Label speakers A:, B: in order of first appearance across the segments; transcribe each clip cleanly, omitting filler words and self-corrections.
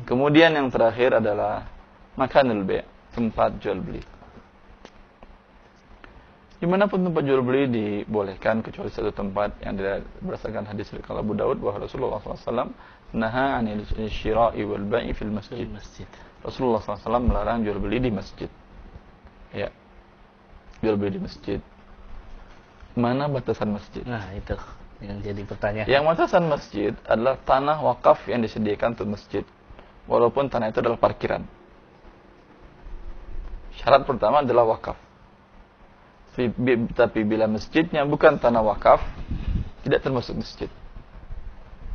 A: Kemudian yang terakhir adalah makanul bay', tempat jual beli. Dimanapun tempat jual beli dibolehkan kecuali satu tempat yang berdasarkan hadis dari Abu Daud bahwa Rasulullah SAW naha 'anil syira'i wal bai'i fil masjid. Rasulullah SAW melarang jual beli di masjid. Ya, jual beli di masjid. Mana batasan masjid?
B: Nah, itu yang jadi pertanyaan.
A: Yang batasan masjid adalah tanah wakaf yang disediakan untuk masjid. Walaupun tanah itu adalah parkiran. Syarat pertama adalah wakaf. Tapi bila masjidnya bukan tanah wakaf, tidak termasuk masjid.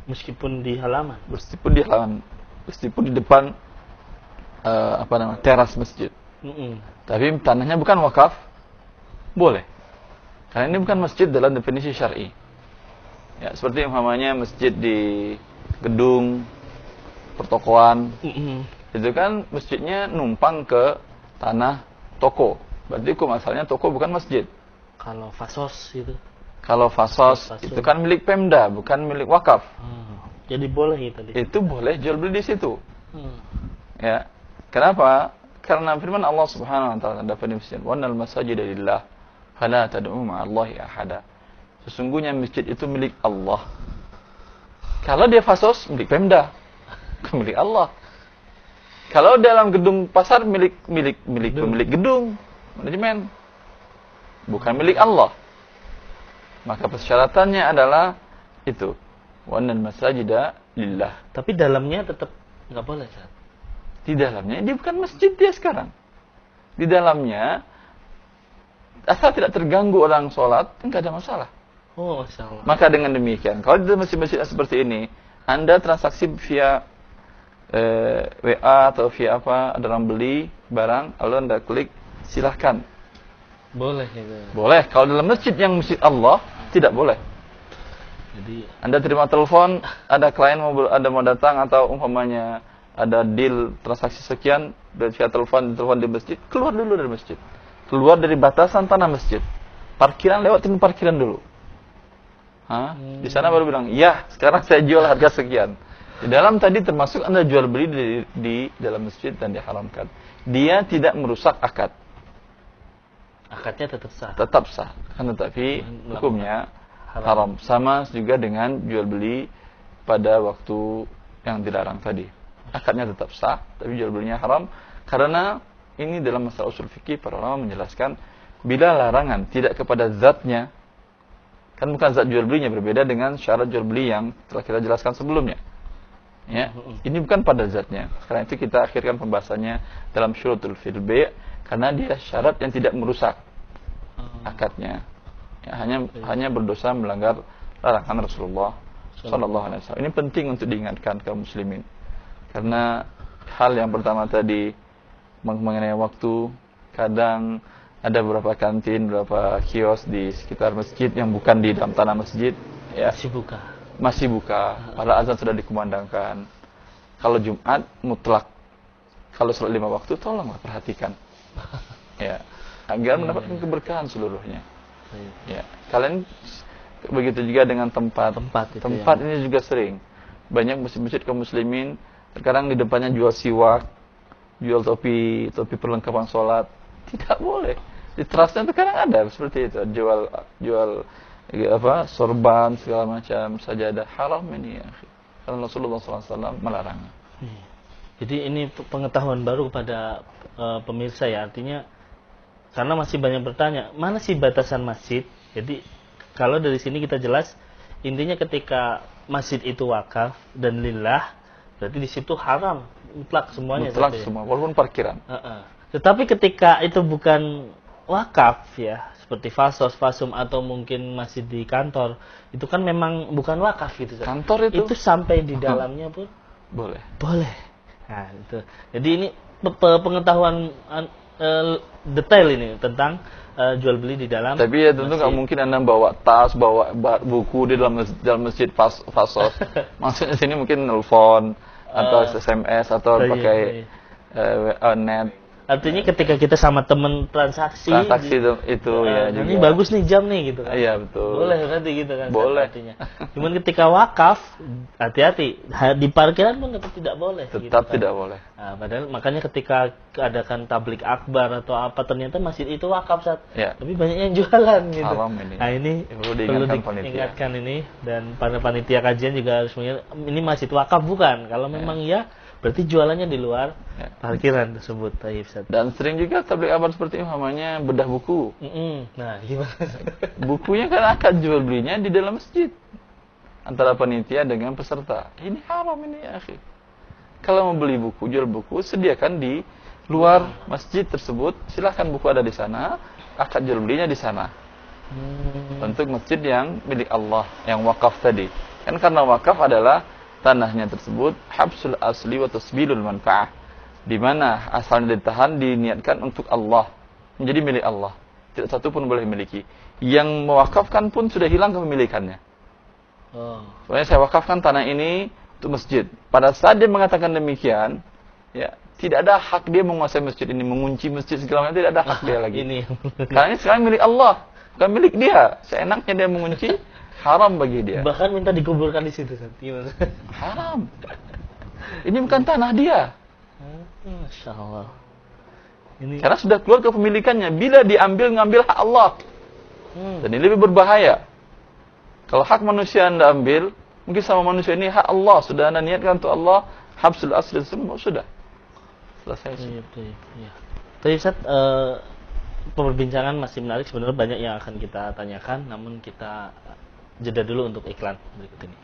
B: Meskipun di halaman.
A: Meskipun di halaman, meskipun di depan teras masjid. Tapi tanahnya bukan wakaf, boleh. Karena ini bukan masjid dalam definisi syar'i. Ya, seperti umpamanya masjid di gedung pertokoan. Itu kan masjidnya numpang ke tanah toko. Berarti hukum asalnya toko bukan masjid.
B: Kalau fasos itu.
A: Kalau fasos itu kan milik Pemda, bukan milik wakaf.
B: Jadi boleh itu.
A: Itu boleh jual beli di situ. Ya. Kenapa? Karena firman Allah Subhanahu wa taala dapat difasirkan, "Wannal masajida lillah, fala tad'u ma'allahi ahada." Sesungguhnya masjid itu milik Allah. Kalau dia fasos, milik Pemda, bukan milik Allah. Kalau dalam gedung pasar milik pemilik gedung, manajemen, bukan milik Allah. Maka persyaratannya adalah itu, wannal masajida lillah.
B: Tapi dalamnya tetap nggak boleh, Ustaz.
A: Di dalamnya dia bukan masjid dia sekarang. Di dalamnya asal tidak terganggu orang sholat, enggak ada masalah.
B: Oh, masalah.
A: Maka dengan demikian, kalau di masjid-masjid seperti ini, Anda transaksi via WA atau via apa, ada orang beli barang, lalu Anda klik, silahkan.
B: Boleh gitu.
A: Boleh. Kalau dalam masjid yang masjid Allah, tidak boleh.
B: Jadi
A: Anda terima telepon, ada klien mau datang atau umpamanya ada deal transaksi sekian via telepon di masjid, keluar dulu dari masjid. Keluar dari batasan tanah masjid. Parkiran, lewatin parkiran dulu. Di sana baru bilang, "Ya, sekarang saya jual harga sekian." Di dalam tadi termasuk Anda jual beli di dalam masjid dan diharamkan. Dia tidak merusak akad.
B: akadnya tetap sah.
A: Tetap sah. Kan tetapi hukumnya haram. Sama juga dengan jual beli pada waktu yang dilarang tadi. Akadnya tetap sah, tapi jual belinya haram karena ini dalam masalah usul fikih para ulama menjelaskan bila larangan tidak kepada zatnya, kan bukan zat jual belinya, berbeda dengan syarat jual beli yang telah kita jelaskan sebelumnya. Ya, ini bukan pada zatnya. Karena itu kita akhirkan pembahasannya dalam syurutul fil bay' karena dia syarat yang tidak merusak akadnya. Ya, hanya berdosa melanggar larangan Rasulullah sallallahu alaihi wasallam. Ini penting untuk diingatkan kaum muslimin. Karena hal yang pertama tadi mengenai waktu, kadang ada beberapa kantin, beberapa kios di sekitar masjid yang bukan di dalam tanah masjid, ya, masih buka, padahal azan sudah dikumandangkan. Kalau Jumat mutlak, kalau sholat 5 waktu tolonglah perhatikan, ya, agar mendapatkan keberkahan seluruhnya. Ya, kalian begitu juga dengan tempat ini juga sering banyak masjid-masjid kaum muslimin sekarang di depannya jual siwak, jual topi perlengkapan sholat. Tidak boleh. Di terasnya sekarang ada seperti itu, jual apa, sorban segala macam sajadah, haram ini ya. Karena Rasulullah SAW melarang.
B: Jadi ini pengetahuan baru kepada pemirsa ya, artinya karena masih banyak bertanya mana sih batasan masjid. Jadi kalau dari sini kita jelas intinya ketika masjid itu wakaf dan lillah, berarti di situ haram mutlak semuanya.
A: Mutlak semua, walaupun parkiran.
B: Tetapi ketika itu bukan wakaf ya, seperti fasum atau mungkin masih di kantor, itu kan memang bukan wakaf gitu.
A: Kantor itu
B: sampai di dalamnya pun
A: boleh.
B: Nah, itu. Jadi ini pengetahuan detail ini tentang jual beli di dalam.
A: Tapi ya tentu nggak mungkin Anda bawa tas, bawa buku di dalam masjid fasos. Maksudnya sini mungkin nelfon atau SMS atau pakai WA net.
B: Artinya ketika kita sama temen transaksi
A: itu ya
B: ini
A: juga.
B: bagus nih jam nih gitu kan.
A: Iya, betul.
B: Boleh berarti gitu kan.
A: Boleh.
B: Artinya. Cuman ketika wakaf, hati-hati. Di parkiran pun tetap tidak boleh.
A: Tetap
B: gitu kan.
A: tidak boleh.
B: Nah, padahal makanya ketika adakan tablik akbar atau apa ternyata masjid itu wakaf Ustaz.
A: Ya.
B: Tapi banyak yang jualan gitu.
A: Haram ini.
B: Nah, ini
A: Perlu
B: perlu
A: diingatkan panitia.
B: diingatkan ini dan para panitia kajian juga harus mengingat ini masjid wakaf bukan. Kalau memang iya berarti jualannya di luar parkiran tersebut. Baik, Ustaz.
A: Dan sering juga tablik akbar seperti ini namanya bedah buku.
B: Nah, gimana?
A: Bukunya kan akan jual belinya di dalam masjid antara panitia dengan peserta. Ini haram ini ya, akhi. Kalau mau beli buku, jual buku, sediakan di luar masjid tersebut. Silahkan buku ada di sana, akad jual belinya di sana. Untuk masjid yang milik Allah, yang wakaf tadi. Kan karena wakaf adalah tanahnya tersebut habsul asli wa tasbilul manfaah, di mana asalnya ditahan diniatkan untuk Allah, menjadi milik Allah. Tidak satu pun boleh memiliki. Yang mewakafkan pun sudah hilang kepemilikannya. Soalnya saya wakafkan tanah ini untuk masjid. Pada saat dia mengatakan demikian, ya tidak ada hak dia menguasai masjid ini, mengunci masjid segala macam, tidak ada hak dia lagi. Karena ini sekarang milik Allah, bukan milik dia. Seenaknya dia mengunci. Haram bagi dia.
B: Bahkan minta dikuburkan di situ. Gimana?
A: Haram. Ini bukan tanah dia.
B: Masya Allah. Ini...
A: Karena sudah keluar kepemilikannya. Bila diambil, ngambil hak Allah. Dan ini lebih berbahaya. Kalau hak manusia Anda ambil, mungkin sama manusia ini hak Allah. Sudah Anda niatkan untuk Allah, habsul asli semua sudah. Selesai.
B: Iya. Tapi Ustaz, perbincangan masih menarik. Sebenarnya banyak yang akan kita tanyakan, namun kita jeda dulu untuk iklan berikut ini.